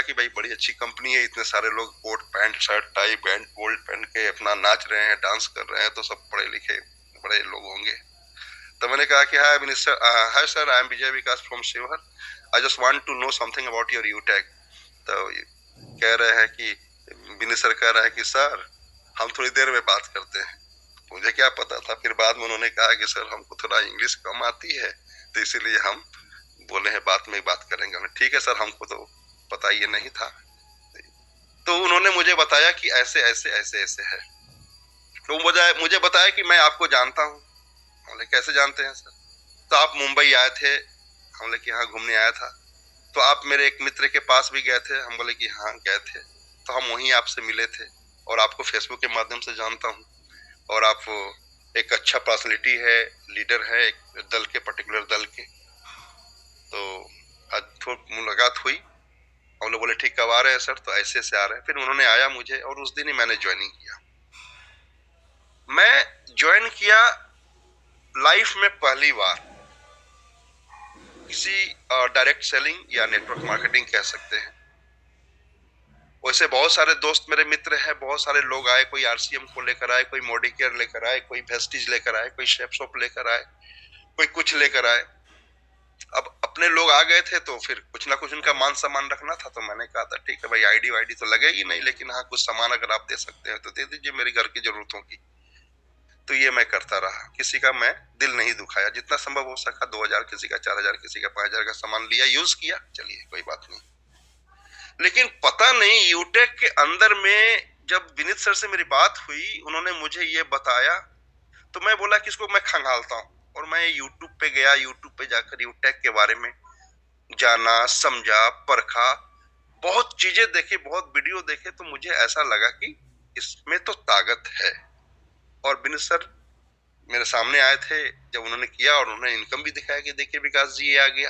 लगा कि भाई बड़ी अच्छी कंपनी है, इतने सारे लोग coat pant shirt tie band bolt पहन के अपना नाच रहे हैं, डांस कर रहे हैं, तो सब पढ़े लिखे बड़े लोग होंगे। तो मैंने कहा कि hi minister, hi sir, I am Vijay Vikas from Sheohar, I just want to know something about your UTech. तो कह रहे हैं कि मिनिस्टर कह रहा है कि सर हम थोड़ी देर में बात करते हैं। मुझे क्या पता था, फिर बाद में उन्होंने कहा कि सर हमको थोड़ा इंग्लिश कम आती है, तो इसीलिए हम बोले हैं बाद में बात करेंगे। ठीक है सर, हमको तो पता ये नहीं था। तो उन्होंने मुझे बताया कि ऐसे ऐसे ऐसे ऐसे है। तो मुझे बताया कि मैं आपको जानता हूँ। हमने कैसे जानते हैं सर? तो आप मुंबई आए थे, हमने कि हाँ घूमने आया था। तो आप मेरे एक मित्र के पास भी गए थे? हम बोले कि हाँ गए थे। तो हम वहीं आपसे मिले थे और आपको फेसबुक के माध्यम से जानता हूँ, और आप एक अच्छा पर्सनैलिटी है, लीडर है एक दल के, पर्टिकुलर दल के। तो आज थोड़ी मुलाकात हुई। हम लोग बोले ठीक, कब आ रहे हैं सर? तो ऐसे ऐसे आ रहे हैं। फिर उन्होंने आया मुझे, और उस दिन ही मैंने ज्वाइनिंग किया। मैं ज्वाइन किया लाइफ में पहली बार किसी डायरेक्ट सेलिंग या नेटवर्क मार्केटिंग कह सकते हैं। वैसे बहुत सारे दोस्त मेरे मित्र हैं, बहुत सारे लोग आए, कोई आरसीएम को लेकर आए, कोई मॉडिकेयर लेकर आए, कोई वेस्टिज लेकर आए, कोई शेपशॉप लेकर आए, कोई कुछ लेकर आए। अब अपने लोग आ गए थे तो फिर कुछ ना कुछ उनका मान सम्मान रखना था। तो मैंने कहा था ठीक है भाई, आईडी वाईडी तो लगेगी नहीं, लेकिन हाँ कुछ सामान अगर आप दे सकते हैं तो दे दीजिए मेरी घर की जरूरतों की। तो ये मैं करता रहा, किसी का मैं दिल नहीं दुखाया, जितना संभव हो सका। 2000 किसी का, 4000 किसी का, 5000 का सामान लिया, यूज किया, चलिए कोई बात नहीं। लेकिन पता नहीं यूटेक के अंदर में जब विनीत सर से मेरी बात हुई, उन्होंने मुझे ये बताया, तो मैं बोला कि इसको मैं खंगालता हूँ। और मैं यूट्यूब पे गया, यूट्यूब पे जाकर यूटेक के बारे में जाना, समझा, परखा, बहुत चीजें देखी, बहुत वीडियो देखे। तो मुझे ऐसा लगा कि इसमें तो ताकत है। और विनीत सर मेरे सामने आए थे जब उन्होंने किया, और उन्होंने इनकम भी दिखाया कि देखिए विकास जी ये आ गया,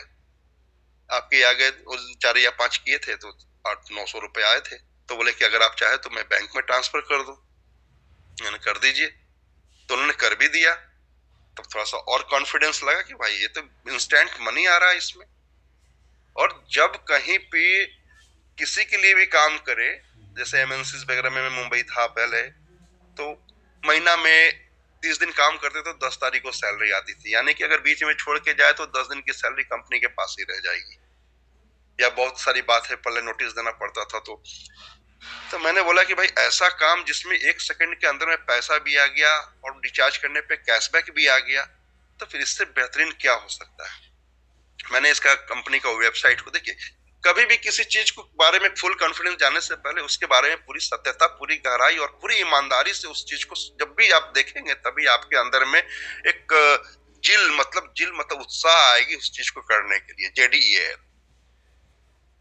आपके आ गए। 4 या 5 किए थे तो 800-900 रुपए आए थे। तो बोले कि अगर आप चाहे तो मैं बैंक में ट्रांसफर कर दूं। मैंने कर दीजिए, तो उन्होंने कर भी दिया। तब थोड़ा सा और कॉन्फिडेंस लगा कि भाई ये तो इंस्टेंट मनी आ रहा है इसमें। और जब कहीं पे किसी के लिए भी काम करे, जैसे एमएनसीज वगैरह में मैं मुंबई था पहले, तो महीना में 30 दिन काम करते तो 10 तारीख को सैलरी आती थी। यानी कि अगर बीच में छोड़ के जाए तो 10 दिन की सैलरी कंपनी के पास ही रह जाएगी। या बहुत सारी बात है, पहले नोटिस देना पड़ता था। तो मैंने बोला कि भाई ऐसा काम जिसमें 1 सेकंड के अंदर में पैसा भी आ गया और रिचार्ज करने पे कैशबैक भी आ गया, तो फिर इससे बेहतरीन क्या हो सकता है। मैंने इसका कंपनी का वेबसाइट को देखिए, कभी भी किसी चीज को बारे में फुल कॉन्फिडेंस जाने से पहले उसके बारे में पूरी सत्यता, पूरी गहराई और पूरी ईमानदारी से उस चीज को जब भी आप देखेंगे, तभी आपके अंदर में एक जिल मतलब उत्साह आएगी उस चीज को करने के लिए। JDEL।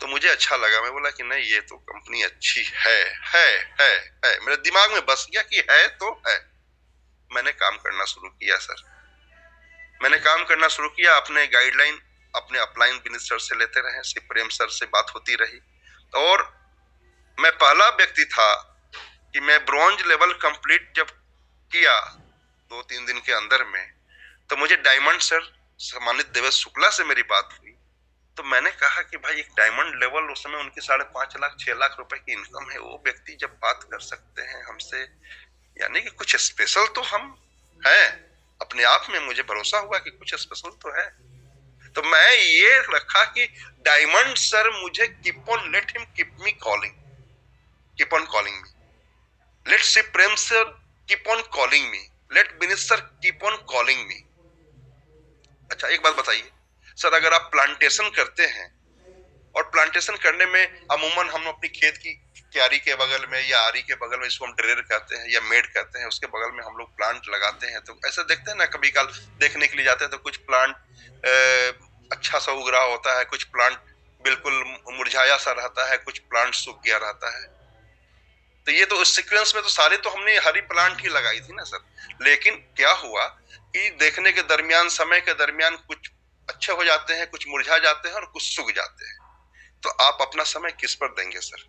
तो मुझे अच्छा लगा, मैं बोला कि नहीं ये तो कंपनी अच्छी है। मेरे दिमाग में बस गया कि है तो है। मैंने काम करना शुरू किया सर। मैंने काम करना शुरू किया, अपने गाइडलाइन अपने अपलाइन विनीत सर से लेते रहे, श्री प्रेम सर से बात होती रही। और मैं पहला व्यक्ति था कि मैं ब्रॉन्ज लेवल कंप्लीट जब किया 2-3 दिन के अंदर में, तो मुझे डायमंड सर सम्मानित देवेश शुक्ला से मेरी बात हुई। तो मैंने कहा कि भाई एक डायमंड लेवल, उस समय उनकी 5.5 लाख 6 लाख रुपए की इनकम है, वो व्यक्ति जब बात कर सकते हैं हमसे, यानी कि कुछ स्पेशल तो हम हैं। अपने आप में मुझे भरोसा हुआ कि कुछ स्पेशल तो है। तो मैं ये रखा कि डायमंड सर मुझे let him keep me calling, keep on calling me, let C Prem sir keep on calling me, let Vineet sir keep on calling me. अच्छा एक बात बताइए सर, अगर आप प्लांटेशन करते हैं, और प्लांटेशन करने में अमूमन हम अपनी खेत की क्यारी के बगल में या आरी के बगल में, इसको हम ड्रेर कहते हैं या मेड कहते हैं, उसके बगल में हम लोग प्लांट लगाते हैं। तो ऐसा देखते हैं ना, कभी कल देखने के लिए जाते हैं तो कुछ प्लांट अच्छा सा उग रहा होता है, कुछ प्लांट बिल्कुल मुरझाया सा रहता है, कुछ प्लांट सूख गया रहता है। तो ये तो इस सीक्वेंस में तो सारे तो हमने हरी प्लांट ही लगाई थी ना सर। लेकिन क्या हुआ कि देखने के दरमियान, समय के दरमियान कुछ अच्छे हो जाते हैं, कुछ मुरझा जाते हैं और कुछ सूख जाते हैं। तो आप अपना समय किस पर देंगे सर?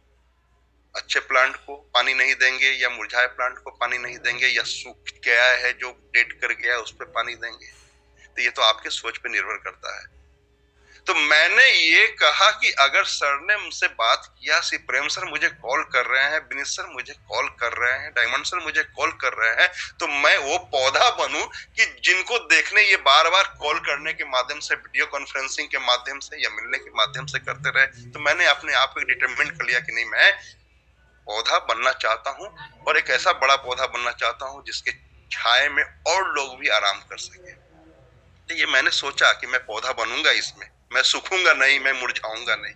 अच्छे प्लांट को पानी नहीं देंगे, या मुरझाए प्लांट को पानी नहीं देंगे, या सूख गया है जो डेड कर गया है उस पर पानी देंगे? तो ये तो आपके सोच पे निर्भर करता है। तो मैंने ये कहा कि अगर सर ने मुझसे बात किया, श्री प्रेम सर मुझे कॉल कर रहे हैं, विनीत सर मुझे कॉल कर रहे हैं, डायमंड सर मुझे कॉल कर रहे हैं, तो मैं वो पौधा बनूं कि जिनको देखने ये बार बार कॉल करने के माध्यम से, वीडियो कॉन्फ्रेंसिंग के माध्यम से या मिलने के माध्यम से करते रहे। तो मैंने अपने आप को डिटरमिन कर लिया कि नहीं, मैं पौधा बनना चाहता हूं और एक ऐसा बड़ा पौधा बनना चाहता हूं जिसके छाए में और लोग भी आराम कर सके। तो ये मैंने सोचा कि मैं पौधा बनूंगा, इसमें मैं सूखूंगा नहीं, मैं मुरझाऊंगा नहीं।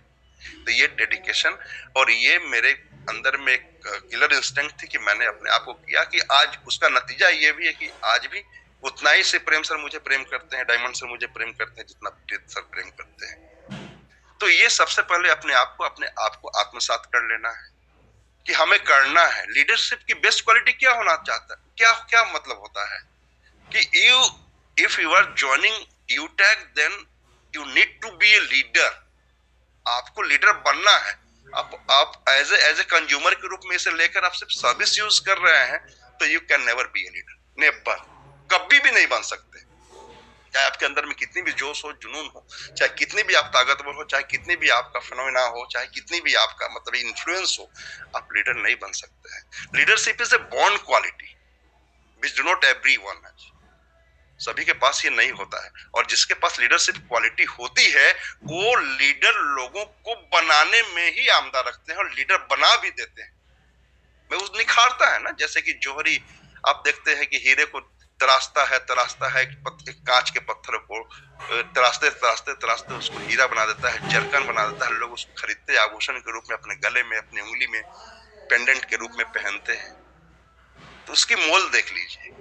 तो ये डेडिकेशन और ये मेरे अंदर में एक किलर इंस्टिंक्ट थी कि मैंने अपने आप को किया कि आज उसका नतीजा ये भी है कि आज भी उतना ही से प्रेम सर मुझे प्रेम करते हैं, डायमंड सर मुझे प्रेम करते हैं जितना प्रीत सर प्रेम करते हैं। तो ये सबसे पहले अपने आप को आत्मसात कर लेना है कि हमें करना है। लीडरशिप की बेस्ट क्वालिटी क्या होना चाहता है, क्या क्या मतलब होता है कि if you are joining UTAG then you need to be a leader। आपको लीडर बनना है। आप एज ए कंज्यूमर के रूप में इसे लेकर आप सिर्फ सर्विस यूज कर रहे हैं तो you can never be a leader, never, कभी भी नहीं बन सकते। चाहे आपके अंदर में कितनी भी जोश हो, जुनून हो, चाहे कितनी भी आप ताकतवर हो, चाहे कितनी भी आपका फिनोमेना हो, चाहे कितनी भी आपका मतलब इन्फ्लुएंस हो, आप लीडर नहीं बन सकते हैं। Leadership is a born quality which do not everyone has. सभी के पास ये नहीं होता है, और जिसके पास लीडरशिप क्वालिटी होती है वो लीडर लोगों को बनाने में ही आमदा रखते हैं और लीडर बना भी देते हैं। मैं उस निखारता है ना, जैसे कि जौहरी आप देखते हैं कि हीरे को तराशता है एक कांच के पत्थर को तराशते उसको हीरा बना देता है, जरकन बना देता है। लोग उसको खरीदते आभूषण के रूप में, अपने गले में, अपनी उंगली में पेंडेंट के रूप में पहनते हैं। तो उसकी मोल देख लीजिए।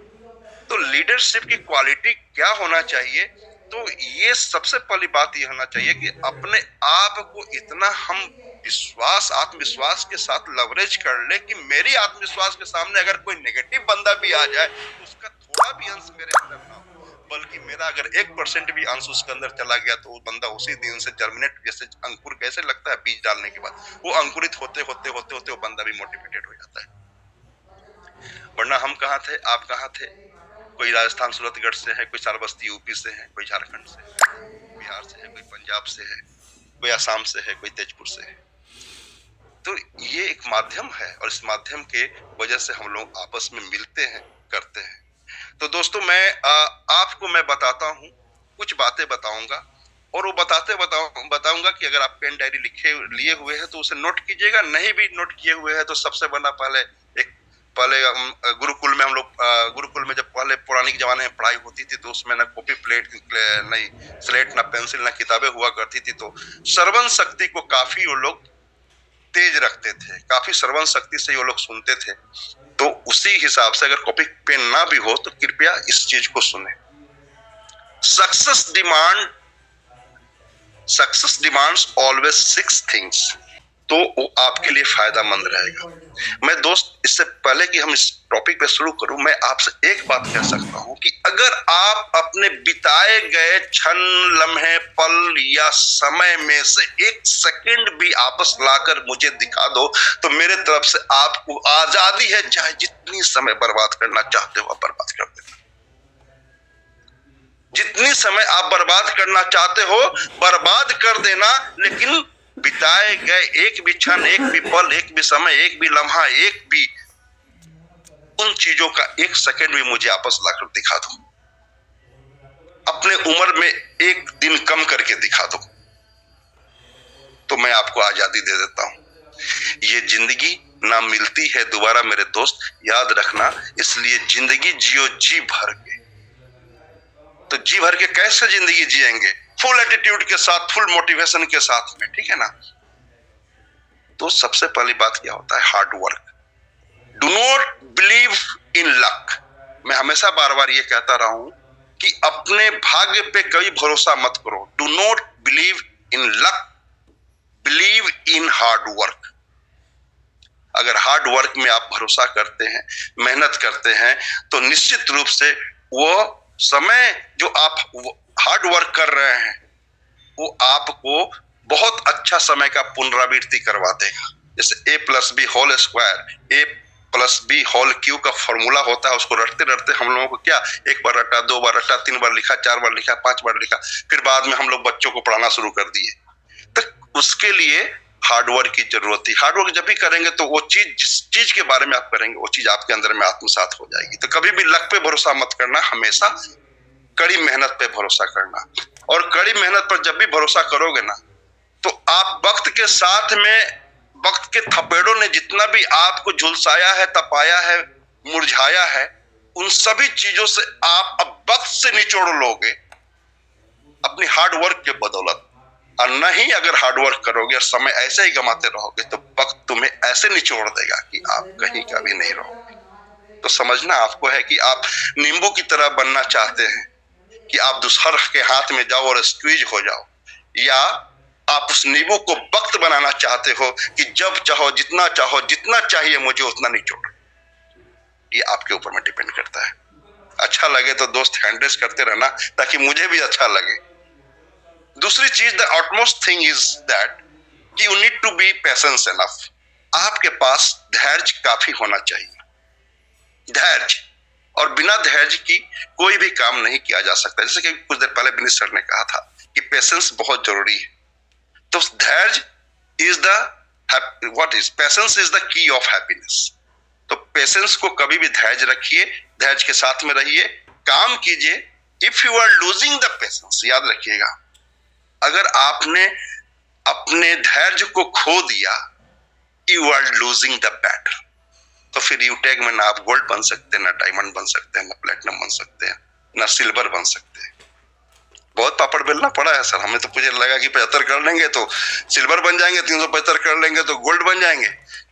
तो लीडरशिप की क्वालिटी क्या होना चाहिए? तो ये सबसे पहली बात ये होना चाहिए कि अपने आप को इतना हम आत्मविश्वास के साथ लवरेज कर ले कि मेरी आत्मविश्वास के सामने अगर कोई नेगेटिव बंदा भी आ जाए तो उसका थोड़ा भी अंश मेरे अंदर ना हो, बल्कि मेरा अगर 1% भी अंश उसके अंदर चला गया तो वो बंदा उसी दिन से जर्मिनेट, जैसे अंकुर कैसे लगता है बीज डालने के बाद, वो अंकुरित होते होते होते होते वो बंदा भी मोटिवेटेड हो जाता है। वरना हम कहाँ थे, आप कहाँ थे? कोई राजस्थान सूरतगढ़ से है, कोई चारबस्ती यूपी से है, कोई झारखंड से है, बिहार से है, कोई पंजाब से है, कोई असम से है, कोई तेजपुर से है। तो ये एक माध्यम है और इस माध्यम के वजह से हम लोग आपस में मिलते हैं, करते हैं। तो दोस्तों आपको मैं बताता हूँ, कुछ बातें बताऊंगा और वो बताऊंगा कि अगर आप पेन डायरी लिए हुए हैं तो उसे नोट कीजिएगा, नहीं भी नोट किए हुए हैं तो सबसे बड़ा पहले गुरुकुल में हम लोग गुरुकुल में जब पहले पुरानी के जमाने में पढ़ाई होती थी तो उसमें ना कॉपी प्लेट नहीं, स्लेट ना पेंसिल ना किताबें हुआ करती थी। तो श्रवण शक्ति को काफी वो लोग तेज रखते थे, काफी श्रवण शक्ति से वो लोग सुनते थे। तो उसी हिसाब से अगर कॉपी पेन ना भी हो तो कृपया इस चीज को सुने। Success demands always 6 things. तो वो आपके लिए फायदामंद रहेगा। मैं दोस्त, इससे पहले कि हम इस टॉपिक पे शुरू करूं, मैं आपसे एक बात कह सकता हूं कि अगर आप अपने बिताए गए क्षण, लम्हे, पल या समय में से 1 सेकंड भी आपस लाकर मुझे दिखा दो तो मेरे तरफ से आपको आजादी है, चाहे जितनी समय बर्बाद करना चाहते हो आप बर्बाद कर देना। जितनी समय आप बर्बाद करना चाहते हो बर्बाद कर देना, लेकिन बिताए गए एक भी क्षण, एक भी पल, एक भी समय, एक भी लम्हा, एक भी उन चीजों का 1 सेकंड भी मुझे आपस लाकर दिखा दो। अपने उम्र में 1 दिन कम करके दिखा दो तो मैं आपको आजादी दे देता हूं। ये जिंदगी ना मिलती है दोबारा मेरे दोस्त, याद रखना। इसलिए जिंदगी जियो जी भर के। तो जी भर के कैसे जिंदगी जिएंगे? फुल एटीट्यूड के साथ, फुल मोटिवेशन के साथ में, ठीक है ना? तो सबसे पहली बात क्या होता है? Hard work. Do not believe in luck. मैं हमेशा बार बार ये कहता रहा हूं कि अपने भाग्य पे कभी भरोसा मत करो। Do not believe in luck, believe in hard work. अगर हार्ड वर्क में आप भरोसा करते हैं, मेहनत करते हैं, तो निश्चित रूप से वो समय जो आप हार्ड वर्क कर रहे हैं वो आपको बहुत अच्छा समय का पुनरावृत्ति करवा देगा। जैसे A+B whole square, A plus B whole cube का फॉर्मूला होता है, उसको रटते रटते हम लोगों को क्या एक बार रटा, 2 बार रटा, 3 बार लिखा, 4 बार लिखा, 5 बार लिखा, फिर बाद में हम लोग बच्चों को पढ़ाना शुरू कर दिए। तो उसके लिए हार्डवर्क की जरूरत थी। हार्डवर्क जब भी करेंगे तो वो चीज, जिस चीज के बारे में आप करेंगे वो चीज आपके अंदर में आत्मसात हो जाएगी। तो कभी भी लक पे भरोसा मत करना, हमेशा कड़ी मेहनत पे भरोसा करना। और कड़ी मेहनत पर जब भी भरोसा करोगे ना, तो आप वक्त के साथ में, वक्त के थपेड़ों ने जितना भी आपको झुलसाया है, तपाया है, मुरझाया है, उन सभी चीजों से आप अब वक्त से निचोड़ लोगे अपनी हार्डवर्क के बदौलत। और नहीं अगर हार्डवर्क करोगे और समय ऐसे ही गंवाते रहोगे तो वक्त तुम्हें ऐसे निचोड़ देगा कि आप कहीं का भी नहीं रहोगे। तो समझना आपको है कि आप नींबू की तरह बनना चाहते हैं कि आप दूसर के हाथ में जाओ और स्क्वीज हो जाओ, या आप उस नींबू को वक्त बनाना चाहते हो कि जब चाहो, जितना चाहिए मुझे उतना निचोड़। ये आपके ऊपर में डिपेंड करता है। अच्छा लगे तो दोस्त हैंडरेस करते रहना ताकि मुझे भी अच्छा लगे। दूसरी चीज, the outmost thing is that कि you need to be patience enough. आपके पास धैर्य काफी होना चाहिए। धैर्य, और बिना धैर्य की कोई भी काम नहीं किया जा सकता। जैसे कि कुछ देर पहले विनीत सर ने कहा था कि पेशेंस बहुत जरूरी है। तो धैर्य is the patience is the key of happiness. तो पेशेंस को कभी भी धैर्य रखिए, धैर्य के साथ में रहिए, काम कीजिए। If you are losing the patience, याद रखिएगा, अगर आपने अपने धैर्य को खो दिया, you are losing the battle. तो फिर यूटेक में ना आप गोल्ड बन सकते हैं, ना डायमंड बन सकते हैं, ना प्लेटिनम बन सकते हैं, ना सिल्वर बन सकते हैं। बहुत पापड़ बेलना पड़ा है सर। हमें तो मुझे लगा कि 75 कर लेंगे तो सिल्वर बन जाएंगे, 375 कर लेंगे तो गोल्ड बन जाएंगे।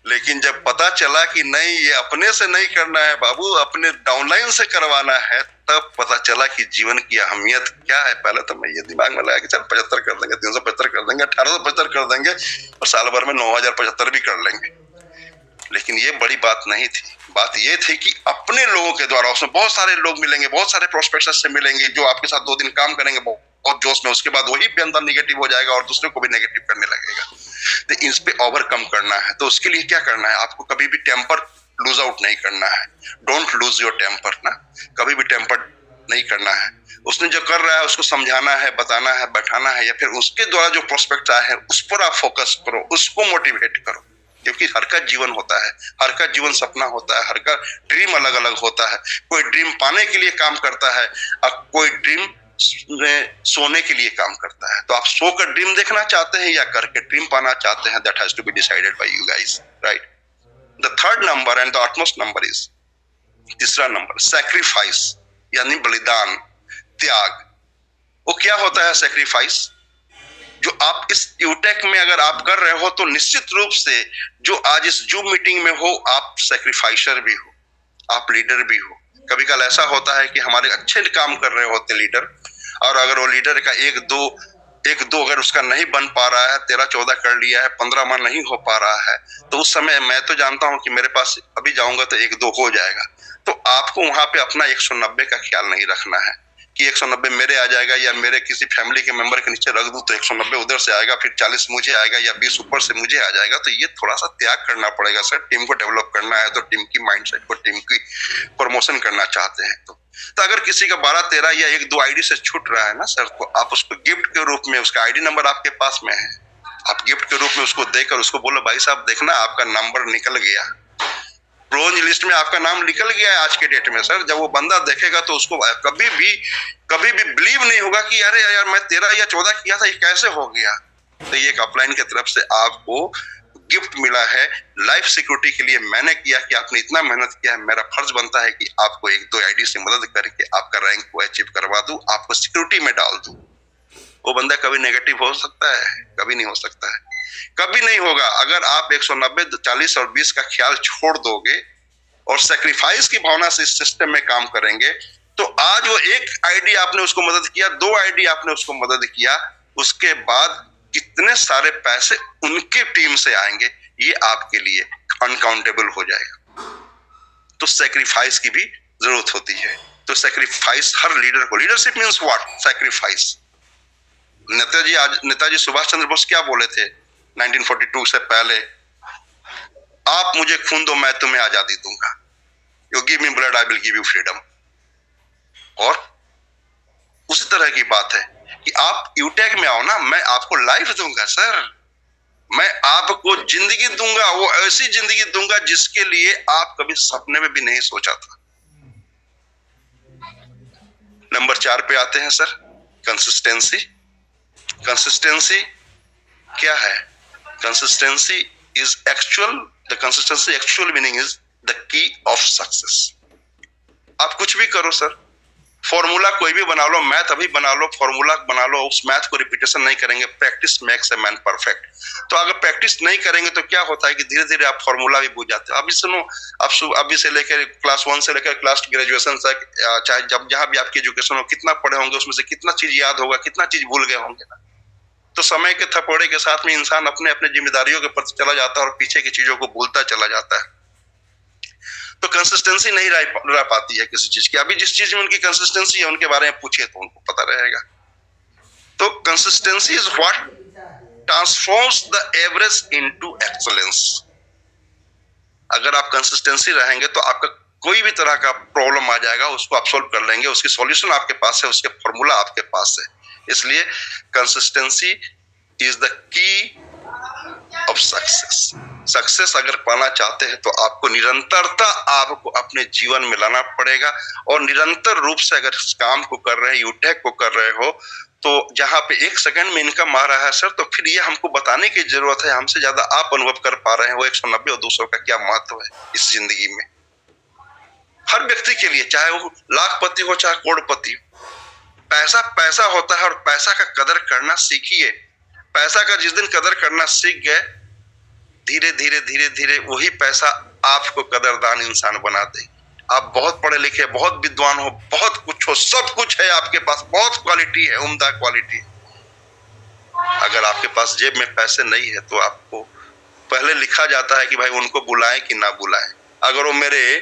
लेकिन जब पता चला कि नहीं, ये अपने से नहीं करना है बाबू, अपने डाउनलाइन से करवाना है, तब पता चला कि जीवन की अहमियत क्या है। पहले तो मैं ये दिमाग में लगा कि चल 75 कर देंगे, 375 कर देंगे, 1875 कर देंगे और साल भर में 9075 भी कर लेंगे। लेकिन ये बड़ी बात नहीं थी। बात ये थी कि अपने लोगों के द्वारा, उसमें बहुत सारे लोग मिलेंगे, बहुत सारे प्रोस्पेक्टस से मिलेंगे जो आपके साथ 2 दिन काम करेंगे बहुत जोश में, उसके बाद वही अंदर नेगेटिव हो जाएगा और दूसरे को भी नेगेटिव करने लगेगा। तो इस पे ओवरकम करना है। तो उसके लिए क्या करना है, आपको कभी भी टेम्पर लूज आउट नहीं करना है। डोंट लूज योर टेम्पर ना, कभी भी टेम्पर नहीं करना है। उसने जो कर रहा है उसको समझाना है, बताना है, बैठाना है, या फिर उसके द्वारा जो प्रोस्पेक्ट आए हैं उस पर आप फोकस करो, उसको मोटिवेट करो। क्योंकि हर का जीवन होता है, हर का जीवन सपना होता है, हर का ड्रीम अलग अलग होता है। कोई ड्रीम पाने के लिए काम करता है और कोई ड्रीम सोने के लिए काम करता है। तो आप सो कर ड्रीम देखना चाहते हैं या करके ड्रीम पाना चाहते हैं, that has to be decided by you guys, right. The third number and the outmost number is, तीसरा नंबर, सैक्रिफाइस, यानी बलिदान, त्याग। वो क्या होता है सैक्रिफाइस? जो आप इस यूटेक में अगर आप कर रहे हो तो निश्चित रूप से जो आज इस जूम मीटिंग में हो, आप सैक्रिफाइसर भी हो, आप लीडर भी हो। कभी कल ऐसा होता है कि हमारे अच्छे काम कर रहे होते लीडर, और अगर वो लीडर का एक दो अगर उसका नहीं बन पा रहा है, 13-14 कर लिया है, 15 माह नहीं हो पा रहा है, तो उस समय मैं तो जानता हूं कि मेरे पास अभी जाऊंगा तो 1-2 हो जाएगा। तो आपको वहां पे अपना 190 का ख्याल नहीं रखना है कि 190 मेरे आ जाएगा या मेरे किसी फैमिली के मेंबर के नीचे रख दूं तो 190 उधर से आएगा, फिर 40 मुझे आएगा या 20 ऊपर से मुझे आ जाएगा। तो ये थोड़ा सा त्याग करना पड़ेगा सर। टीम को डेवलप करना है तो टीम की माइंडसेट को, टीम की प्रमोशन करना चाहते हैं तो अगर किसी का 12-13 या 1-2 आईडी से छूट रहा है ना सर, तो आप उसको गिफ्ट के रूप में, उसका आईडी नंबर आपके पास में है, आप गिफ्ट के रूप में उसको देकर उसको बोलो भाई साहब देखना आपका नंबर निकल गया, ब्रोंज लिस्ट में आपका नाम निकल गया है आज के डेट में सर। जब वो बंदा देखेगा तो उसको कभी भी बिलीव नहीं होगा कि अरे यार मैं 13 या 14 किया था, ये कैसे हो गया। तो ये एक अपलाइन की तरफ से आपको गिफ्ट मिला है लाइफ सिक्योरिटी के लिए। मैंने किया कि आपने इतना मेहनत किया है, मेरा फर्ज बनता है कि आपको 1-2 आईडी से मदद करके आपका रैंक को अचीव करवा दूं, आपको सिक्योरिटी में डाल दूं। वो बंदा कभी नेगेटिव हो सकता है? कभी नहीं हो सकता है, कभी नहीं होगा। अगर आप 190, 40 और 20 का ख्याल छोड़ दोगे और सेक्रीफाइस की भावना से इस सिस्टम में काम करेंगे, तो आज वो 1 आईडी आपने उसको मदद किया, 2 आईडी आपने उसको मदद किया, उसके बाद कितने सारे पैसे उनके टीम से आएंगे, ये आपके लिए अनकाउंटेबल हो जाएगा। तो सेक्रीफाइस की भी जरूरत होती है। तो सेक्रीफाइस हर लीडर को, leadership means what? Sacrifice. Netaji Subhash Chandra Bose क्या बोले थे 1942 से पहले? आप मुझे खून दो, मैं तुम्हें आजादी दूंगा। You give me blood, I will give you freedom. और उसी तरह की बात है कि आप यूटेक में आओ ना, मैं आपको लाइफ दूंगा सर, मैं आपको जिंदगी दूंगा, वो ऐसी जिंदगी दूंगा जिसके लिए आप कभी सपने में भी नहीं सोचा था। नंबर 4 पे आते हैं सर, कंसिस्टेंसी। कंसिस्टेंसी क्या है? Consistency is actual, the consistency actual meaning is the key of success. आप कुछ भी करो सर, फॉर्मूला कोई भी बना लो, मैथ अभी बना लो, फॉर्मूला बना लो, उस मैथ को रिपीटेशन नहीं करेंगे, practice makes a man perfect. तो अगर प्रैक्टिस नहीं करेंगे तो क्या होता है कि धीरे धीरे आप फॉर्मूला भी भूल जाते हो। अभी सुनो, आप अभी से लेकर क्लास 1 से लेकर क्लास ग्रेजुएशन तक, चाहे जब जहां भी आपकी एजुकेशन हो, कितना पढ़े होंगे, उसमें से कितना चीज याद होगा, कितना चीज भूल गए होंगे ना। तो समय के थपड़े के साथ में इंसान अपने अपने जिम्मेदारियों के प्रति चला जाता है और पीछे की चीजों को भूलता चला जाता है। तो कंसिस्टेंसी नहीं रह पाती है किसी चीज की। अभी जिस चीज में उनकी कंसिस्टेंसी है उनके बारे में पूछिए तो उनको पता रहेगा। तो consistency is what transforms the average into excellence. अगर आप कंसिस्टेंसी रहेंगे तो आपका कोई भी तरह का प्रॉब्लम आ जाएगा, उसको आप सोल्व कर लेंगे, उसकी सॉल्यूशन आपके पास है, उसके फॉर्मूला आपके पास है। इसलिए consistency is the key of success. Success अगर पाना चाहते हैं तो आपको निरंतरता आपको अपने जीवन में लाना पड़ेगा, और निरंतर रूप से अगर इस काम को कर रहे हैं, यूटेक को कर रहे हो, तो जहां पे 1 सेकंड में इनकम आ रहा है सर, तो फिर ये हमको बताने की जरूरत है, हमसे ज्यादा आप अनुभव कर पा रहे हैं वो 190 और 200 का क्या महत्व है इस जिंदगी में। हर व्यक्ति के लिए, चाहे वो लाखपति हो चाहे करोड़पति, पैसा पैसा होता है और पैसा का कदर करना सीखिए। पैसा का जिस दिन कदर करना सीख गए, धीरे धीरे धीरे धीरे वही पैसा आपको कदरदान इंसान बना दे। आप बहुत पढ़े लिखे, बहुत विद्वान हो, बहुत कुछ हो, सब कुछ है आपके पास, बहुत क्वालिटी है, उम्दा क्वालिटी। अगर आपके पास जेब में पैसे नहीं है तो आपको पहले लिखा जाता है कि भाई उनको बुलाएं कि ना बुलाएं। अगर वो मेरे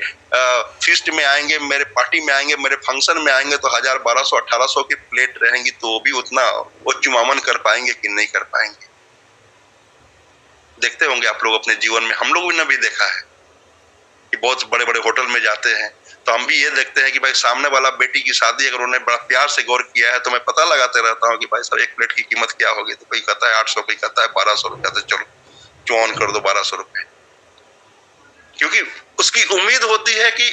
फीस्ट में आएंगे, मेरे पार्टी में आएंगे, मेरे फंक्शन में आएंगे, तो 1000, 1200, 1800 की प्लेट रहेंगी, तो भी उतना वो चुमावन कर पाएंगे कि नहीं कर पाएंगे। देखते होंगे आप लोग अपने जीवन में, हम लोग ने भी देखा है कि बहुत बड़े बड़े होटल में जाते हैं तो हम भी ये देखते हैं कि भाई सामने वाला बेटी की शादी अगर उन्होंने बड़ा प्यार से गौर किया है तो मैं पता लगाते रहता हूँ कि भाई साहब एक प्लेट की कीमत क्या होगी। तो कोई कहता है 800, कोई कहता है 1200 रुपया, तो चलो चौन कर दो 1200 रुपए। क्योंकि उसकी उम्मीद होती है कि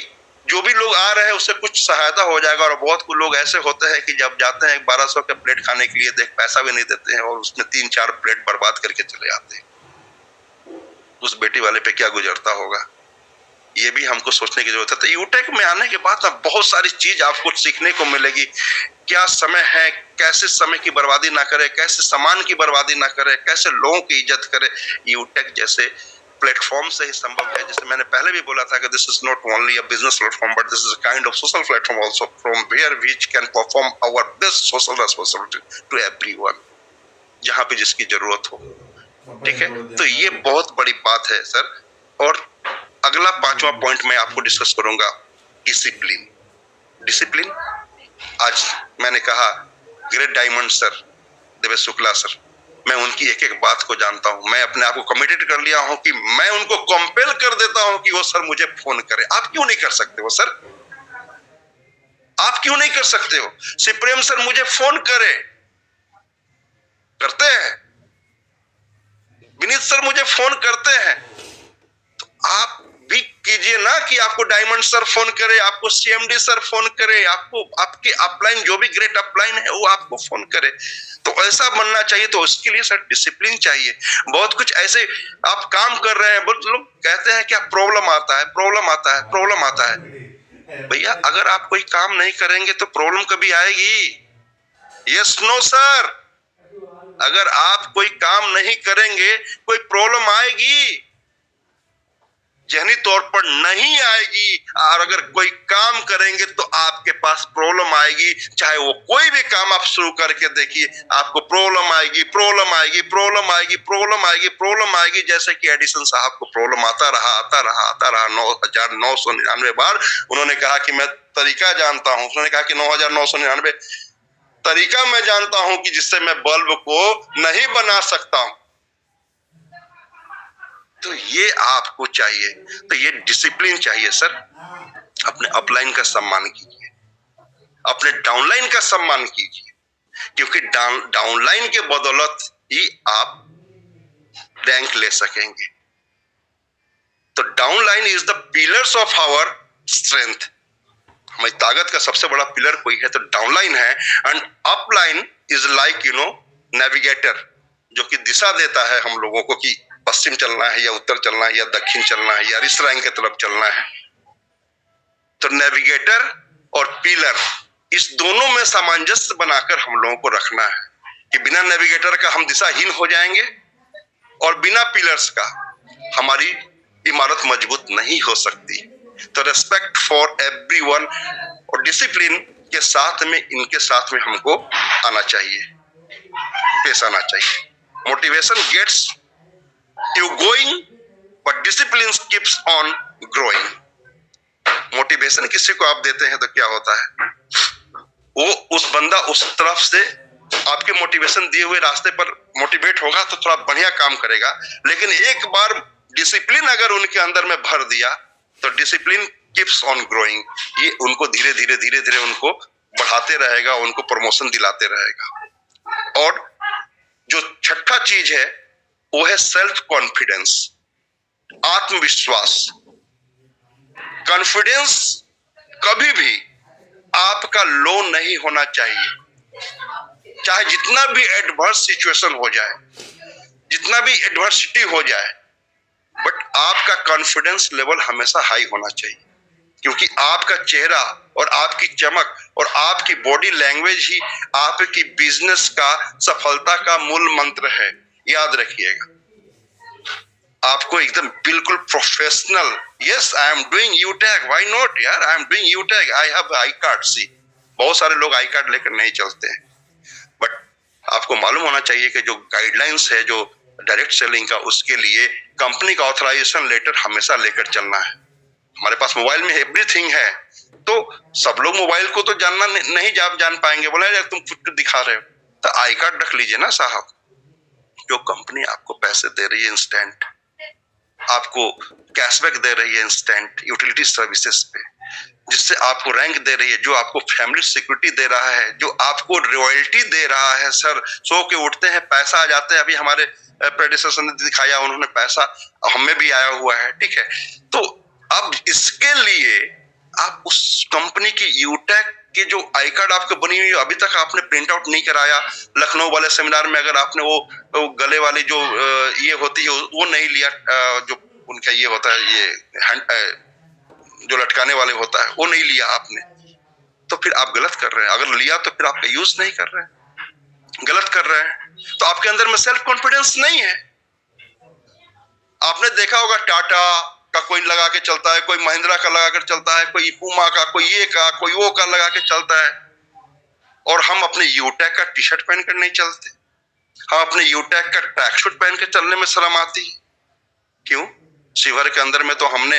जो भी लोग आ रहे हैं उससे कुछ सहायता हो जाएगा। और बहुत कुछ लोग ऐसे होते हैं कि जब जाते हैं 1200 का प्लेट खाने के लिए, देख पैसा भी नहीं देते हैं और उसमें 3-4 प्लेट बर्बाद करके चले आते हैं। उस बेटी वाले पे क्या गुजरता होगा, ये भी हमको सोचने की जरूरत है। तो यूटेक में आने के बाद ना बहुत सारी चीज आपको सीखने को मिलेगी। क्या समय है, कैसे समय की बर्बादी ना करे, कैसे सामान की बर्बादी ना करे, कैसे लोगों की इज्जत करे। यूटेक जैसे प्लेटफॉर्म से ही संभव है। जैसे मैंने पहले भी बोला था कि this is not only a business platform but this is a kind of social platform also, from where which can perform our best social responsibility to everyone, जहां पे जिसकी जरूरत हो। ठीक है, तो ये बहुत बड़ी बात है सर। और अगला 5वां पॉइंट मैं आपको डिस्कस करूंगा, डिसिप्लिन। डिसिप्लिन, आज मैंने कहा great diamond sir, Devesh Shukla sir, मैं उनकी एक एक बात को जानता हूं। मैं अपने आप को कमिटेड कर लिया हूं कि मैं उनको कंपेल कर देता हूं कि वो सर मुझे फोन करे। आप क्यों नहीं कर सकते हो सर? आप क्यों नहीं कर सकते हो? शिवप्रेम सर मुझे फोन करे, करते हैं। विनीत सर मुझे फोन करते हैं, तो आप भी कीजिए ना कि आपको डायमंड सर फोन करे, आपको सीएमडी सर फोन करे, आपको आपके अपलाइन जो भी ग्रेट अपलाइन है वो आपको फोन करे। तो ऐसा बनना चाहिए। तो उसके लिए सर डिसिप्लिन चाहिए। बहुत कुछ ऐसे आप काम कर रहे हैं, बहुत लोग कहते हैं क्या प्रॉब्लम आता है, प्रॉब्लम आता है, प्रॉब्लम आता है। भैया अगर आप कोई काम नहीं करेंगे तो प्रॉब्लम कभी आएगी? Yes no sir? अगर आप कोई काम नहीं करेंगे कोई प्रॉब्लम आएगी? जहनी तौर पर नहीं आएगी। और अगर कोई काम करेंगे तो आपके पास प्रॉब्लम आएगी। चाहे वो कोई भी काम आप शुरू करके देखिए, आपको प्रॉब्लम आएगी, प्रॉब्लम आएगी, प्रॉब्लम आएगी, प्रॉब्लम आएगी, प्रॉब्लम आएगी। जैसे कि एडिसन साहब को प्रॉब्लम आता रहा 9,999 बार। उन्होंने कहा कि मैं तरीका जानता हूं, उन्होंने कहा कि 9,999 तरीका मैं जानता हूं कि जिससे मैं बल्ब को नहीं बना सकता हूं। तो ये आपको चाहिए, तो ये डिसिप्लिन चाहिए सर। अपने अपलाइन का सम्मान कीजिए, अपने डाउनलाइन का सम्मान कीजिए, क्योंकि डाउनलाइन के बदौलत ही आप रैंक ले सकेंगे। तो downline is the pillars of our strength. हमारी ताकत का सबसे बड़ा पिलर कोई है तो डाउनलाइन है। And upline is like navigator, जो कि दिशा देता है हम लोगों को कि पश्चिम चलना है या उत्तर चलना है या दक्षिण चलना है या इस रैंक की तरफ चलना है। तो नेविगेटर और पिलर, इस दोनों में सामंजस्य बनाकर हम लोगों को रखना है कि बिना नेविगेटर का हम दिशाहीन हो जाएंगे और बिना पिलर्स का हमारी इमारत मजबूत नहीं हो सकती। तो रेस्पेक्ट फॉर एवरीवन और डिसिप्लिन के साथ में, इनके साथ में हमको आना चाहिए, पेश आना चाहिए। Motivation gets you going but discipline keeps on growing. Motivation किसी को आप देते हैं तो क्या होता है, वो उस बंदा उस तरफ से आपके मोटिवेशन दिए हुए रास्ते पर मोटिवेट होगा तो थोड़ा बढ़िया काम करेगा। लेकिन एक बार डिसिप्लिन अगर उनके अंदर में भर दिया तो डिसिप्लिन कीप्स ऑन ग्रोइंग, ये उनको धीरे धीरे धीरे धीरे उनको बढ़ाते रहेगा, उनको प्रमोशन दिलाते रहेगा। और जो छठा चीज है वो है सेल्फ कॉन्फिडेंस, आत्मविश्वास। कॉन्फिडेंस कभी भी आपका लो नहीं होना चाहिए, चाहे जितना भी एडवर्स सिचुएशन हो जाए, जितना भी एडवर्सिटी हो जाए, बट आपका कॉन्फिडेंस लेवल हमेशा हाई होना चाहिए, क्योंकि आपका चेहरा और आपकी चमक और आपकी बॉडी लैंग्वेज ही आपकी बिजनेस का सफलता का मूल मंत्र है। याद रखिएगा, आपको एकदम बिल्कुल professional, yes I am doing UTag, why not यार, I am doing UTag, I have I card. See, बहुत सारे लोग आई कार्ड लेकर नहीं चलते हैं, बट आपको मालूम होना चाहिए कि जो गाइडलाइंस है जो डायरेक्ट सेलिंग का, उसके लिए कंपनी का ऑथराइजेशन लेटर हमेशा लेकर चलना है। हमारे पास मोबाइल में एवरीथिंग है, तो सब लोग मोबाइल को तो जानना नहीं जान पाएंगे, बोले यार तुम खुद दिखा रहे हो, तो आई कार्ड रख लीजिए ना साहब। जो कंपनी आपको पैसे दे रही है इंस्टेंट, आपको कैशबैक दे रही है इंस्टेंट यूटिलिटी सर्विसेज पे, जिससे आपको रैंक दे रही है, जो आपको फैमिली सिक्योरिटी दे रहा है, जो आपको रॉयल्टी दे रहा है, सर सो के उठते हैं पैसा आ जाते हैं। अभी हमारे प्रेडिसेसर ने दिखाया, उन्होंने पैसा हमें भी आया हुआ है, ठीक है। तो अब इसके लिए आप उस कंपनी की यूटैग की जो आई कार्ड आपको बनी हुई है, अभी तक आपने प्रिंट आउट नहीं कराया। लखनऊ वाले सेमिनार में अगर आपने वो गले वाली जो ये होती है वो नहीं लिया, जो उनका ये होता है, ये जो लटकाने वाले होता है, वो नहीं लिया आपने, तो फिर आप गलत कर रहे हैं। अगर लिया तो फिर आपका यूज नहीं कर रहे हैं, गलत कर रहे हैं। तो आपके अंदर में सेल्फ कॉन्फिडेंस नहीं है। आपने देखा होगा टाटा का कोई लगा के चलता है, कोई महिंद्रा का लगा कर चलता है, कोई पूमा का, कोई ये का, कोई वो का लगा के चलता है, और हम अपने यूटैग का टी शर्ट पहन कर नहीं चलते। हम अपने यूटैग का ट्रैक सूट पहन के चलने में शर्म आती है। क्यों? शिवर के अंदर में तो हम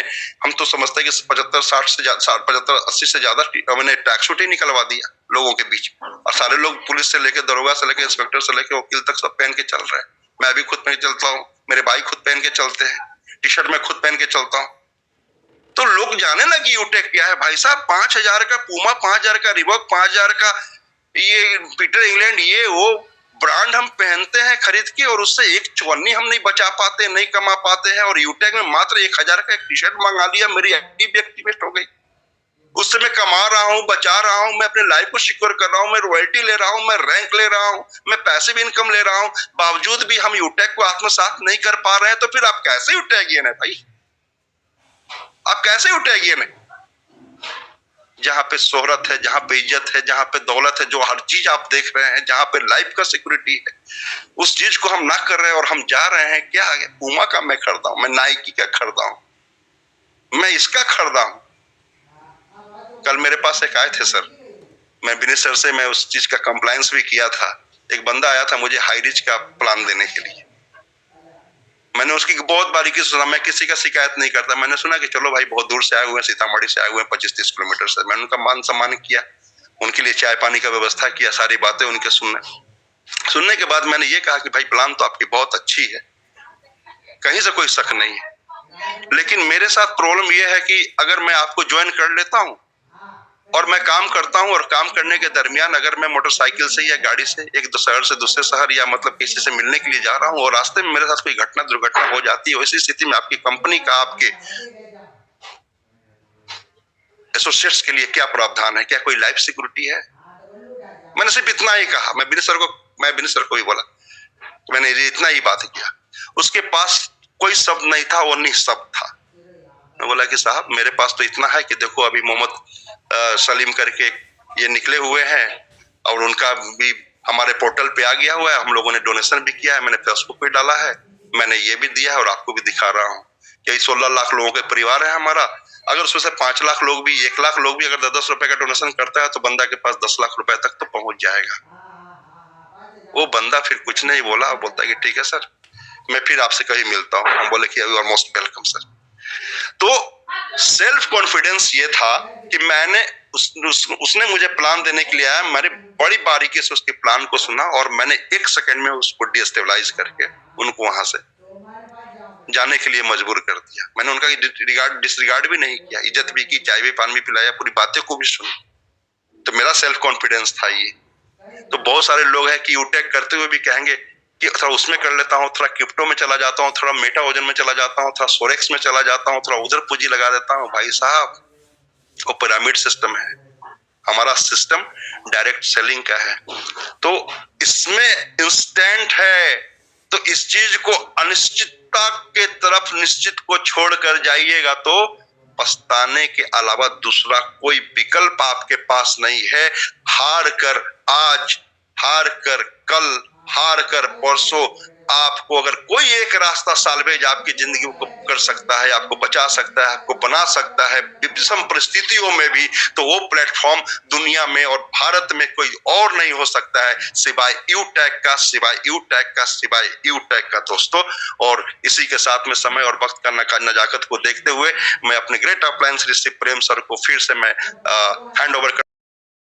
तो समझते हैं कि 75-80 से ज्यादा मैंने ट्रैक सूट ही निकलवा दिया लोगों के बीच, और सारे लोग पुलिस से लेकर, दरोगा से लेकर, इंस्पेक्टर से लेकर वकील तक सब पहन के चल रहे हैं। मैं भी खुद पहन के चलता हूँ, मेरे भाई खुद पहन के चलते हैं, टी शर्ट में खुद पहन के चलता हूँ। तो लोग जाने ना कि यूटेक क्या है। भाई साहब 5,000 का पूमा, 5,000 का रिबॉक, 5,000 का ये पीटर इंग्लैंड, ये वो ब्रांड हम पहनते हैं खरीद के, और उससे एक चवन्नी हम नहीं बचा पाते, नहीं कमा पाते हैं। और यूटेक में मात्र 1,000 का एक टी शर्ट मंगा लिया, मेरी एक्टिव एक्टिवेट हो गई। उससे मैं कमा रहा हूँ, बचा रहा हूँ, मैं अपने लाइफ को सिक्योर कर रहा हूँ, मैं रॉयल्टी ले रहा हूँ, मैं रैंक ले रहा हूँ, मैं पैसिव इनकम ले रहा हूँ। बावजूद भी हम यूटेक को आत्मसात नहीं कर पा रहे हैं, तो फिर आप कैसे यूटेगियन है भाई? आप कैसे यूटेगियन है? जहां पे शोहरत है, जहां पे इज्जत है, जहां पे दौलत है, जो हर चीज आप देख रहे हैं, जहां पे लाइफ का सिक्योरिटी है, उस चीज को हम ना कर रहे हैं और हम जा रहे हैं। क्या पूमा का मैं खरीदा हूं, मैं नाइकी का खरीदा हूं, मैं इसका खरीदा हूं। कल मेरे पास एक आए थे सर, मैं विनीत सर से मैं उस चीज का कंप्लायंस भी किया था। एक बंदा आया था मुझे हाई रिच का प्लान देने के लिए। मैंने उसकी बहुत बारीकी सुना, मैं किसी का शिकायत नहीं करता। मैंने सुना कि चलो भाई बहुत दूर से आए हुए हैं, सीतामढ़ी से आए हुए हैं, 25-30 किलोमीटर से। मैंने उनका मान सम्मान किया, उनके लिए चाय पानी का व्यवस्था किया, सारी बातें उनके सुनने के बाद मैंने ये कहा कि भाई प्लान तो आपकी बहुत अच्छी है, कहीं से कोई शक नहीं है। लेकिन मेरे साथ प्रॉब्लम यह है कि अगर मैं आपको ज्वाइन कर लेता हूं और मैं काम करता हूं और काम करने के दरमियान अगर मैं मोटरसाइकिल से या गाड़ी से एक शहर से दूसरे शहर या मतलब किसी से मिलने के लिए जा रहा हूं और रास्ते में मेरे साथ कोई दुर्घटना हो जाती है, ऐसी स्थिति में आपकी कंपनी का आपके एसोसिएट्स के लिए क्या प्रावधान है? क्या कोई लाइफ सिक्योरिटी है? मैंने सिर्फ इतना ही कहा। मैं बिनी सर को भी बोला, मैंने इतना ही बात किया। उसके पास कोई शब्द नहीं था, वो निःशब्द था। मैं बोला कि साहब मेरे पास तो इतना है कि देखो अभी मोहम्मद सलीम करके ये निकले हुए हैं और उनका भी हमारे पोर्टल पे आ गया हुआ है, हम लोगों ने डोनेशन भी किया है, मैंने फेसबुक पे डाला है, मैंने ये भी दिया है और आपको भी दिखा रहा हूँ। यही 16 लाख लोगों के परिवार है हमारा। अगर उसमें से 5 लाख लोग भी, 1 लाख लोग भी अगर 10-10 रुपए का डोनेशन करता है तो बंदा के पास 10 लाख रुपए तक तो पहुंच जाएगा। वो बंदा फिर कुछ नहीं बोला, बोलता है कि ठीक है सर, मैं फिर आपसे कहीं मिलता हूँ। हम बोले कि you are most welcome sir. तो सेल्फ कॉन्फिडेंस ये था कि मैंने उसने मुझे प्लान देने के लिए आया, मैंने बड़ी बारीकी से उसके प्लान को सुना और मैंने 1 सेकंड में उसको डिस्टेबलाइज करके उनको वहां से जाने के लिए मजबूर कर दिया। मैंने उनका डिसरिगार्ड भी नहीं किया, इज्जत भी की, चाय भी पानी भी पिलाया, पूरी बातें को भी सुनी। तो मेरा सेल्फ कॉन्फिडेंस था ये। तो बहुत सारे लोग हैं कि यूटेक करते हुए भी कहेंगे कि थोड़ा उसमें कर लेता हूँ, थोड़ा क्रिप्टो में चला जाता हूँ, थोड़ा मेटा ओजन में चला जाता हूँ, थोड़ा सोरेक्स में चला जाता हूँ, थोड़ा उधर पूंजी लगा देता हूँ। भाई साहब वो पिरामिड सिस्टम है, हमारा सिस्टम डायरेक्ट सेलिंग का है। तो इसमें इंस्टेंट है, तो इस चीज को अनिश्चितता के तरफ निश्चित को छोड़कर जाइएगा तो पछताने के अलावा दूसरा कोई विकल्प आपके पास नहीं है। हार कर आज, हार कर कल, हार कर परसों, आपको अगर कोई एक रास्ता साल्वेज आपकी जिंदगी को कर सकता है, आपको बचा सकता है, आपको बना सकता है विषम परिस्थितियों में भी, तो वो प्लेटफॉर्म दुनिया में और भारत में कोई और नहीं हो सकता है सिवाय यूटेक का, सिवाय यूटेक का, सिवाय यूटेक का दोस्तों। और इसी के साथ में समय और वक्त का नजाकत को देखते हुए मैं अपने ग्रेट अपलायंस ऋषि प्रेम सर को फिर से मैं हैंड ओवर